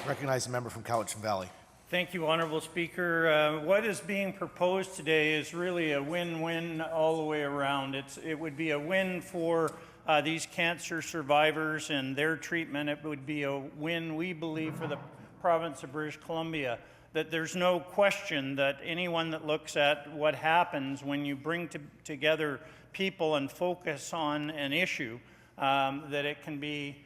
Recognize the member from Cowichan Valley. Thank you, Honourable Speaker. What is being proposed today is really a win-win all the way around. It would be a win for these cancer survivors and their treatment. It would be a win, we believe, for the province of British Columbia. That there's no question that anyone that looks at what happens when you bring together people and focus on an issue, that it can be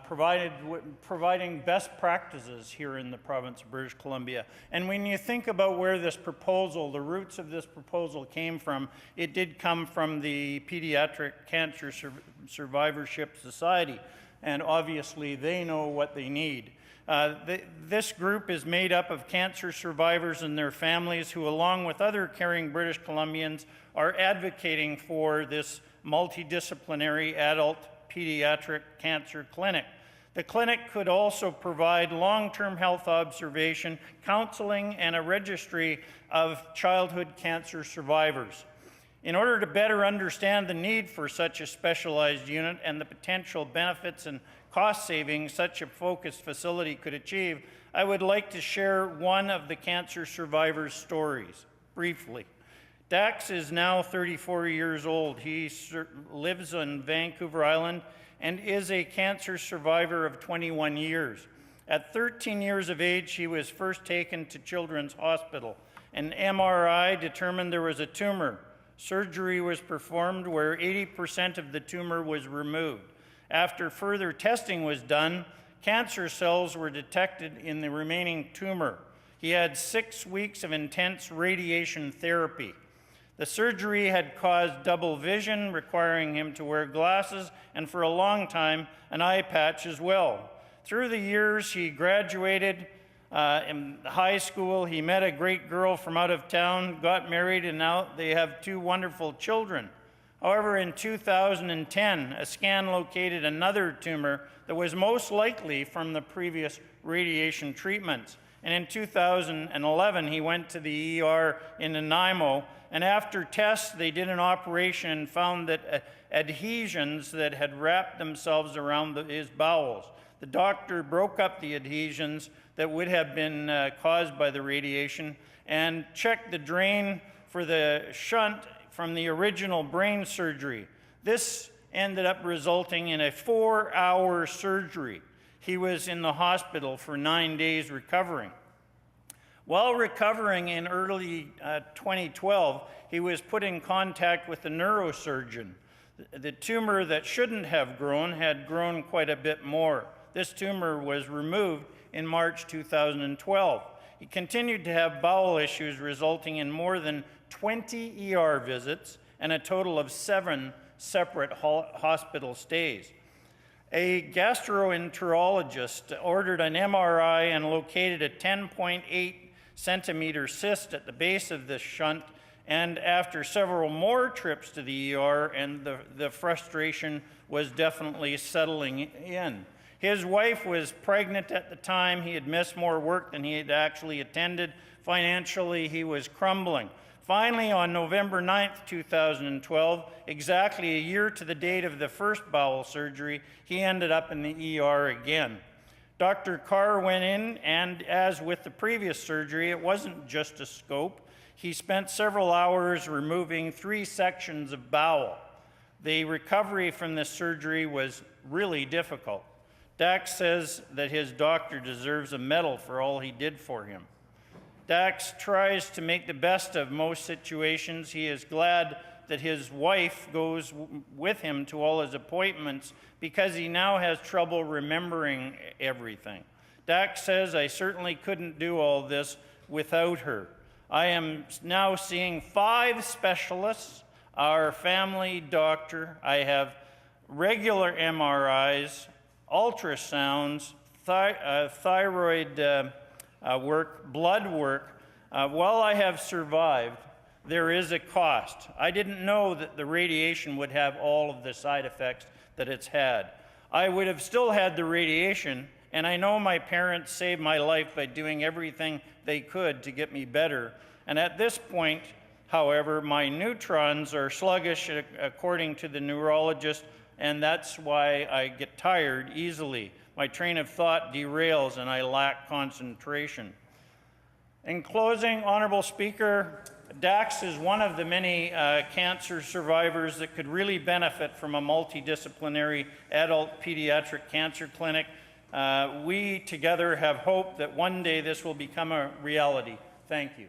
providing best practices here in the province of British Columbia. And when you think about where this proposal, the roots of this proposal came from, it did come from the Pediatric Cancer Survivorship Society, and obviously they know what they need. This group is made up of cancer survivors and their families who, along with other caring British Columbians, are advocating for this multidisciplinary adult pediatric cancer clinic. The clinic could also provide long-term health observation, counseling, and a registry of childhood cancer survivors. In order to better understand the need for such a specialized unit and the potential benefits and cost savings such a focused facility could achieve, I would like to share one of the cancer survivors' stories briefly. Dax is now 34 years old. He lives on Vancouver Island and is a cancer survivor of 21 years. At 13 years of age, he was first taken to Children's Hospital. An MRI determined there was a tumor. Surgery was performed where 80% of the tumor was removed. After further testing was done, cancer cells were detected in the remaining tumor. He had 6 weeks of intense radiation therapy. The surgery had caused double vision, requiring him to wear glasses, and for a long time, an eye patch as well. Through the years, he graduated in high school. He met a great girl from out of town, got married, and now they have 2 wonderful children. However, in 2010, a scan located another tumor that was most likely from the previous radiation treatments. And in 2011, he went to the ER in Nanaimo, and after tests, they did an operation and found that adhesions that had wrapped themselves around his bowels. The doctor broke up the adhesions that would have been caused by the radiation and checked the drain for the shunt from the original brain surgery. This ended up resulting in a 4-hour surgery. He was in the hospital for 9 days recovering. While recovering in early 2012, he was put in contact with a neurosurgeon. The tumor that shouldn't have grown had grown quite a bit more. This tumor was removed in March 2012. He continued to have bowel issues, resulting in more than 20 ER visits and a total of 7 separate hospital stays. A gastroenterologist ordered an MRI and located a 10.8 centimeter cyst at the base of the shunt, and after several more trips to the ER, and the frustration was definitely settling in. His wife was pregnant at the time. He had missed more work than he had actually attended. Financially, he was crumbling. Finally, on November 9th, 2012, exactly a year to the date of the first bowel surgery, he ended up in the ER again. Dr. Carr went in, and as with the previous surgery, it wasn't just a scope. He spent several hours removing 3 sections of bowel. The recovery from this surgery was really difficult. Dax says that his doctor deserves a medal for all he did for him. Dax tries to make the best of most situations. He is glad that his wife goes with him to all his appointments because he now has trouble remembering everything. Dax says, "I certainly couldn't do all this without her. I am now seeing 5 specialists, our family doctor. I have regular MRIs, ultrasounds, thyroid work, blood work. While I have survived, there is a cost. I didn't know that the radiation would have all of the side effects that it's had. I would have still had the radiation, and I know my parents saved my life by doing everything they could to get me better. And at this point, however, my neutrons are sluggish according to the neurologist, and that's why I get tired easily. my train of thought derails and I lack concentration. In closing, Honorable Speaker, Dax is one of the many cancer survivors that could really benefit from a multidisciplinary adult pediatric cancer clinic. We together have hope that one day this will become a reality. Thank you.